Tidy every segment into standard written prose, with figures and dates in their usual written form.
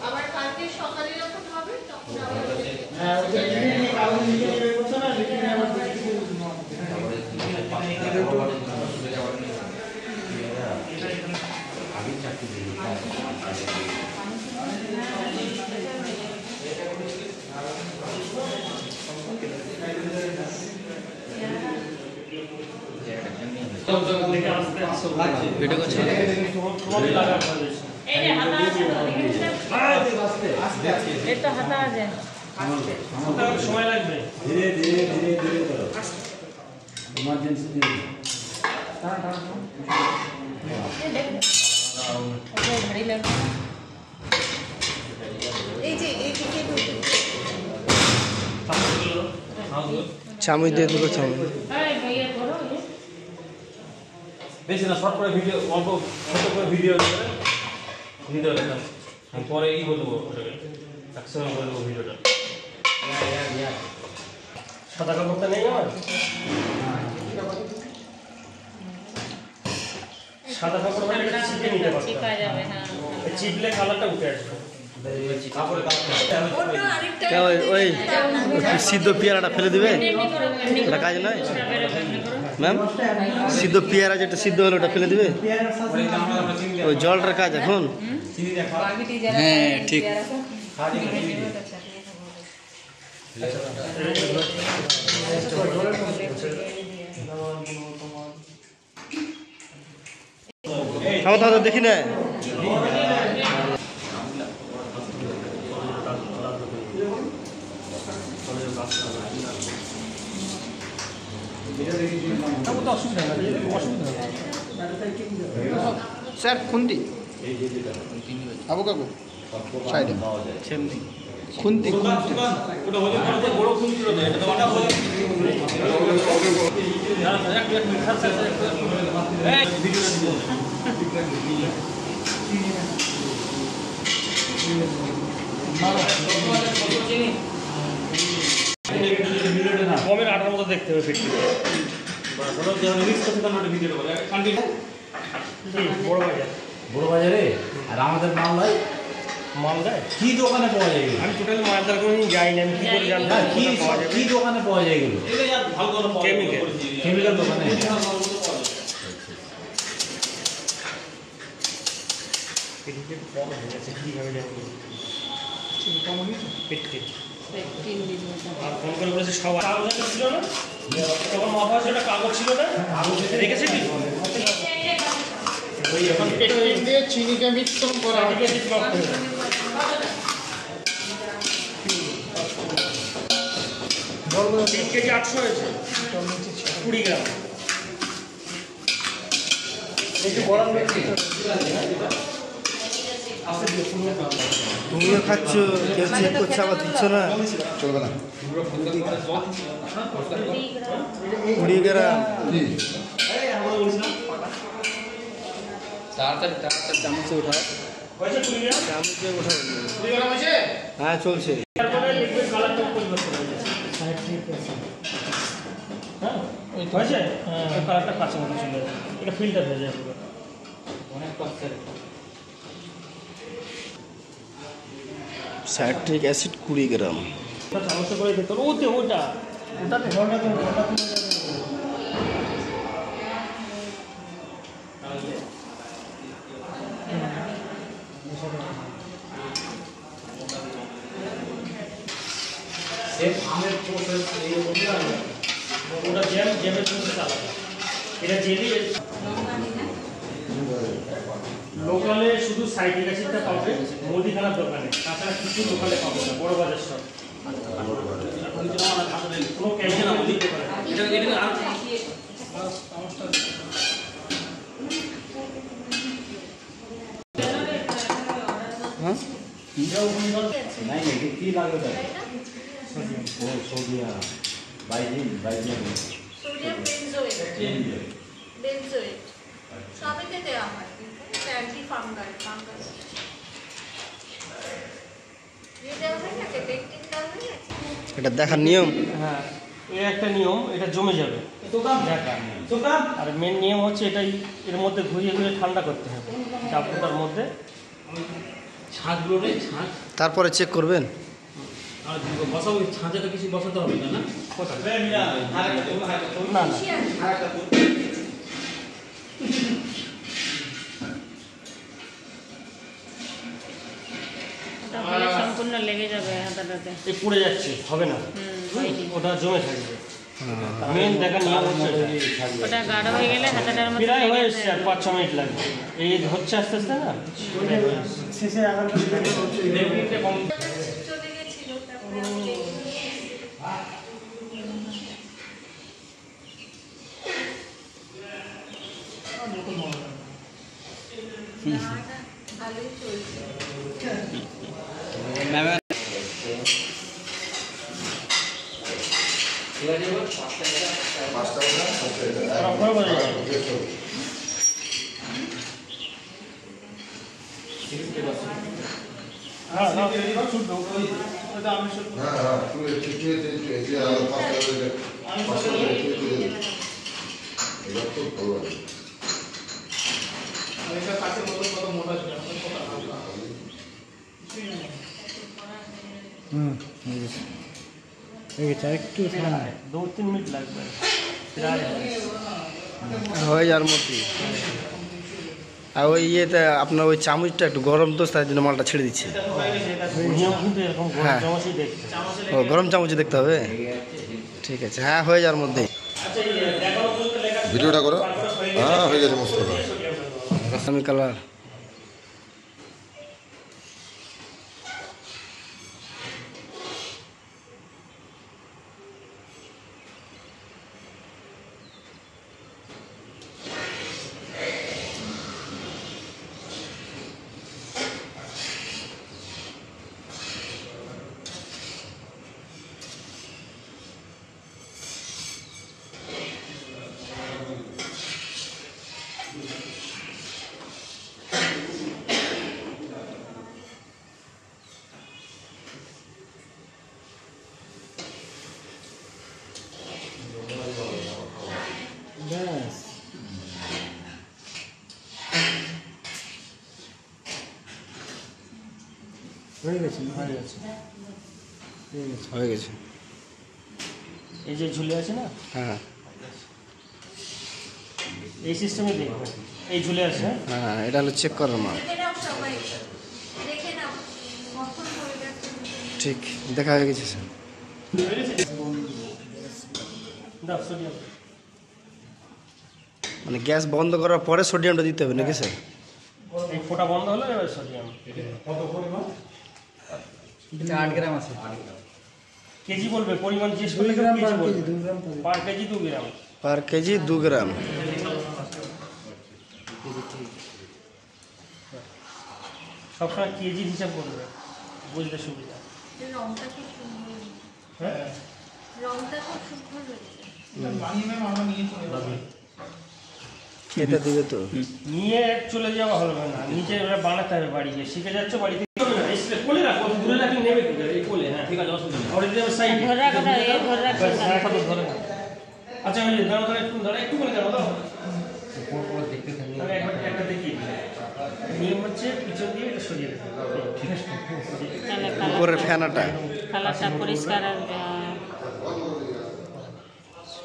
আবার কালকে সকালে যখন হবে তখন আবার হ্যাঁ ওই যে মিটিং কাগজ লিখে নেবে বলছো না লিখে নেবে আবার আগে চাকরি দিই ভিডিও করছি এই যে হাতা আছে তো এটা হাতা আছে সময় লাগবে ধীরে ধীরে ধীরে ধীরে করো ইমার্জেন্সি দিয়ে ভারী লাগবে এই যে এইদিকে চামচ দিয়ে দুটো চামচ ভাইয়া করো বেশি না শর্ট করে ভিডিও অল্প ছোট করে ভিডিও ভিডিও লেখা আমি পরে ই বলবো ওটাকে একসঙ্গে করে দেবো ভিডিওটা সাদা কাপড়টা নেই আমার সাদা কাপড় মানে এটা চিপে নিতে পারতো চিপা যাবে হ্যাঁ চিপলে কালারটা উঠে আসবে কাপড়ে ওটা আরেকটা ওই সিদ্ধ পেয়ারাটা ফেলে দিবে এটা কাজ নয় ম্যাম সিদ্ধ পেয়ারা যেটা সিদ্ধ হলো ওটা ফেলে দিবে ওই জলটার কাজ এখন হ্যাঁ ঠিক থামো দেখি না স্যার খুন্তি আবু কাকু সাইডে খুন্তি খুন্তি ওটা হলে পরে বড় খুন ছিল না এটা তো অনেক বড় এক মিনিট স্যার এই ভিডিওটা দিব কমের আটার মতো দেখতে হবে ফিট বড় বাজারে আর আমাদের মালদায় মালদায় কি দোকানে পাওয়া যায় আমি টোটাল মালদার কোনো যাইনি আমি কি করে জানবো কি দোকানে পাওয়া যায় এগুলো কেমিক্যাল কেমিক্যাল দোকানে কম হয়ে গেছে কীভাবে জানবো পেটকে আর ফোন করে বলেছে সব কাগজ ছিল না তখন মাথা আছে ওটা কাগজ ছিল না রেখেছে কি ওই এখন দিয়ে চিনিকে মিশ্রণ করা হয় কেজি 800 হয়েছে 20 গ্রাম তুমিও খাচ্ছ কেউ চেক করছে আবার দিচ্ছ না চলবে না 20 গ্রাম তাড়াতাড়ি চামচে ওঠায় হয়েছে 20 গ্রাম চামচে ওঠায় 20 গ্রাম আছে হ্যাঁ চলছে তারপরে লিকুইড কালারটা পরিবর্তন হয়ে গেছে হ্যাঁ হয়েছে হ্যাঁ কালারটা কাঁচা মতো ছিল এটা ফিল্টার হয়ে যায় পুরো অনেক কষ্টের সাইট্রিক অ্যাসিড 20 গ্রাম চামচ করে দিতে ওতে ওটাতে আমের প্রসেস ওটা জ্যামের প্রসেস আলাদা এটা জেলি লোকালে শুধু সাইট্রিক অ্যাসিডটা পাবে মুদিখানার দোকানে তাছাড়া কিছু দোকানে পাবে না বড় বাজার সব কোনো ক্যামিক্যাল দিতে পারে হ্যাঁ নাই নাকি কি লাগবে তাই ও সোডিয়াম বাইজিন সোডিয়াম বেনজোয়েট বেনজোয়েট সবইতে দেওয়া হয় অ্যান্টি ফাঙ্গাল এটা দেখার নিয়ম হ্যাঁ এর একটা নিয়ম, এটা জমে যাবে ঢাকা। আর মেন নিয়ম হচ্ছে এটাই, এর মধ্যে ঘুরিয়ে ঘুরিয়ে ঠান্ডা করতে হবে চাপটার মধ্যে। ছাঁচগুলো নেই, ছাঁচ তারপরে চেক করবেন। আর বসাবো, ছাঁচেটা কিছু বসাতে হবে না? না না ওটা হলে সম্পূর্ণ লেগে যাবে হাতাটাতে। এই পুড়ে যাচ্ছে, হবে না, হয়নি। ওটা জমে থাকবে। মেন দেখা নিয়ম হচ্ছে ওটা গাঢ় হয়ে গেলে হাতাটার মধ্যে প্রায় লেগে হয়ে যাবে। এসছে, আর 5-6 মিনিট লাগবে। এই হচ্ছে আস্তে আস্তে না শেষে আবার চলে গেছিল, তারপরে আমি ভালোই চলছে। একটু 2-3 মিনিট লাগবে প্রায়। হয়ে যাওয়ার মধ্যেই। আর ওই ইয়েতে আপনার ওই চামচটা একটু গরম তো, তার জন্য মালটা ছেড়ে দিচ্ছে। নিয়ম কিন্তু এরকম হ্যাঁ। চামচই দেখতে। ও গরম চামচে দেখতে হবে। ঠিক আছে, হ্যাঁ হয়ে যাওয়ার মধ্যেই। ভিডিওটা করো। হ্যাঁ হয়ে গেছে মস্ত। আমি কালার হয়ে গেছে। হয়ে গেছে। এই যে ঝুলে আছে না, হ্যাঁ এই সিস্টেমে দেখবে, এই ঝুলে আছে। হ্যাঁ, এটা হলো চেক করার মাল। দেখে নাও সবাই, দেখে নাও কখন হয়ে গেছে। ঠিক দেখা হয়ে গেছে স্যার। দাও সোডিয়াম। মানে গ্যাস বন্ধ করার পরে সোডিয়ামটা দিতে হবে নাকি স্যার? এই ফোঁটা বন্ধ হলো, এবার সোডিয়াম। 8 গ্রাম আছে। কেজি বলবে, পরিমাণ জিজ্ঞেস করলে কেজি বলবে। পার কেজি 2 গ্রাম। পার কেজি 2 গ্রাম। সবসময় কেজি হিসাব করবে, বুঝতে সুবিধা। রংটা খুব সুন্দর, হ্যাঁ রংটা খুব সুন্দর হয়েছে। খেতে দেবে তো? নিয়ে চলে যাওয়া হবে না, নিজে এবার বানাতে হবে বাড়ি গিয়ে। শিখে যাচ্ছ বাড়িতে কোলে রাখো, দূরে রাখলে নেবে ঠিক আছে, এই কোলে। হ্যাঁ ঠিক আছে, অসুবিধা নেই। ওটা দিয়ে সাইড ধরে রাখো না, এই ধরে রাখো না। ধরে না। আচ্ছা ওই দাঁড়াও, একটু দাঁড়াও, একটু করে দাঁড়াও দাও। আমি একটা দেখি নিয়ম হচ্ছে পিছন দিয়ে এটা সরিয়ে দেবে। তাহলে উপরের ফ্যানাটা কালারটা পরিষ্কার আর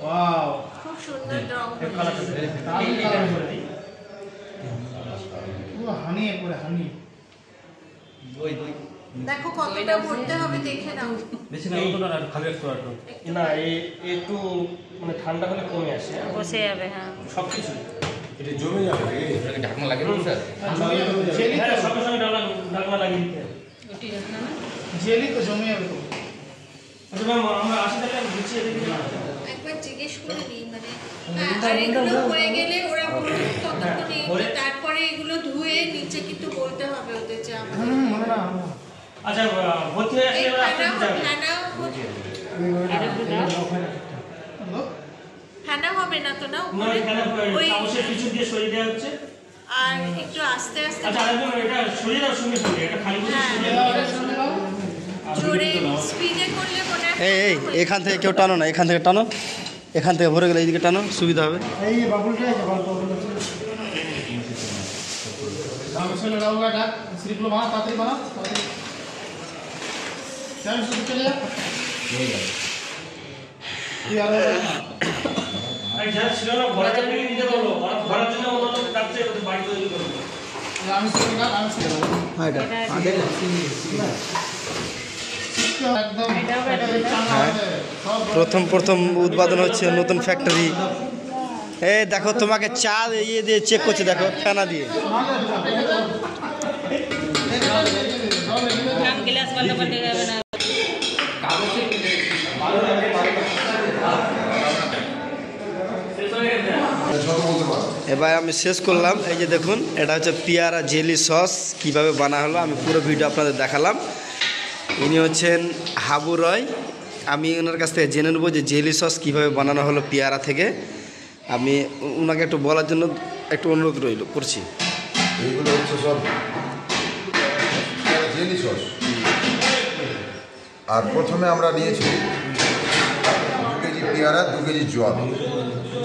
ওয়াও, খুব সুন্দর রং এই কালারটা করে দিই। দেখো কতটা ভরতে হবে দেখে নাও। বেশি না, অতটা না, খালি একটু একটু। না এই একটু মানে ঠান্ডা হলে কমে আসে বসে যাবে। হ্যাঁ, সব কিছু। এটা জমে যাবে নাকি? ঢাকনা লাগে না স্যার? হ্যাঁ সঙ্গে সঙ্গে ঢাকনা লাগিয়ে দিতে হবে। জেলি তো জমে যাবে তো। আচ্ছা ম্যাম, আমরা আসি তাহলে আমি গুছিয়ে দেখি। একবার জিজ্ঞেস করে নিই, মানে আর এগুলো হয়ে গেলে ওরা বলুন ততক্ষণে, তারপরে এগুলো ধুয়ে নিচে কিন্তু বলতে হবে ওদের যে আমাদের আচ্ছা ভর্তি হয়ে আসলে এই এবার আসতে দিতে হবে। ফেনা হবে না তো না না উপরে? এখানে ওই চামচের পিছু দিয়ে সরিয়ে দেওয়া হচ্ছে। আর একটু আস্তে আস্তে আচ্ছা আরেকজন এটা সরিয়ে দাও, সঙ্গে সঙ্গে এটা খালি করে হ্যাঁ। সরিয়ে দাও। জোরে স্পিডে করলে মনে হয় এই এখান থেকে কেউ টানো না, এখান থেকে টানো, এখান থেকে ভরে গেলে এইদিকে টানো, সুবিধা হবে। এই বাবুলটা আছে, বাবুল আছে। আমি চলে যাবো এটা স্লিপগুলো বানা, তাড়াতাড়ি বানা, তাড়াতাড়ি। চার শুরু চলে যা। কি আর যারা ছিল না ঘরে চাকরি নিতে পারলো, ঘরের জন্য অন্য কাজ চাই ওদের বাড়ি তৈরি করবো। আমি চলে গেলাম, আমি চলে যাবো। হ্যাঁ এটা একদম প্রথম উদ্বোধন হচ্ছে নতুন ফ্যাক্টরি। এই দেখো তোমাকে চা ইয়ে দিয়ে চেক করছে, দেখো ফেনা দিয়ে। এবার আমি শেষ করলাম। এই যে দেখুন, এটা হচ্ছে পেয়ারা জেলি সস কিভাবে বানা হলো, আমি পুরো ভিডিও আপনাদের দেখালাম। ইনি হচ্ছেন হাবু রয়। আমি ওনার কাছ থেকে জেনে নেবো যে জেলি সস কীভাবে বানানো হলো পেয়ারা থেকে। আমি ওনাকে একটু বলার জন্য একটু অনুরোধ করছি। এইগুলো হচ্ছে সব জেলি সস। আর প্রথমে আমরা নিয়েছি 2 কেজি পেয়ারা, 2 কেজি জল।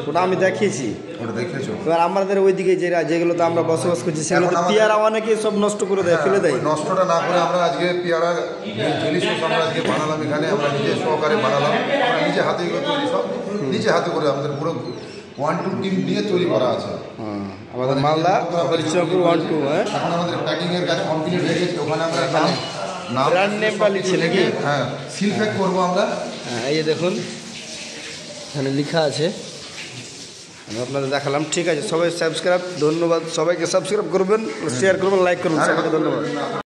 ওটা আমি দেখিয়েছি। ওটা দেখেছো? এবার আমাদের ওইদিকে যেগুলোতে আমরা বসবাস করছি সেগুলো তো পেয়ারা অনেকে সব নষ্ট করে দেয়, ফেলে দেয়। ওই নষ্টটা না করে আমরা আজকে পেয়ারা জেলি সস আমরা আজকে বানালাম এখানে। আমরা নিজে সহকারে বানালাম, আমরা নিজে হাতে এগুলো তৈরি, সব নিজে হাতে করে আমাদের পুরো 1-2 টিম দিয়ে তৈরি করা আছে। আমাদের মালদা হরিশ্চন্দ্রপুর 1-2। হ্যাঁ, এখন আমাদের প্যাকিংয়ের কাজ কমপ্লিট হয়ে গেছে। ওখানে আমরা নাম ব্র্যান্ড নেম বা লিখছে নাকি? হ্যাঁ, সিল প্যাক করবো আমরা। হ্যাঁ, এই যে দেখুন এখানে লেখা আছে, আমি আপনাদের দেখালাম। ঠিক আছে, সবাই সাবস্ক্রাইব, ধন্যবাদ সবাইকে। সাবস্ক্রাইব করবেন, শেয়ার করবেন, লাইক করবেন, সবাইকে ধন্যবাদ।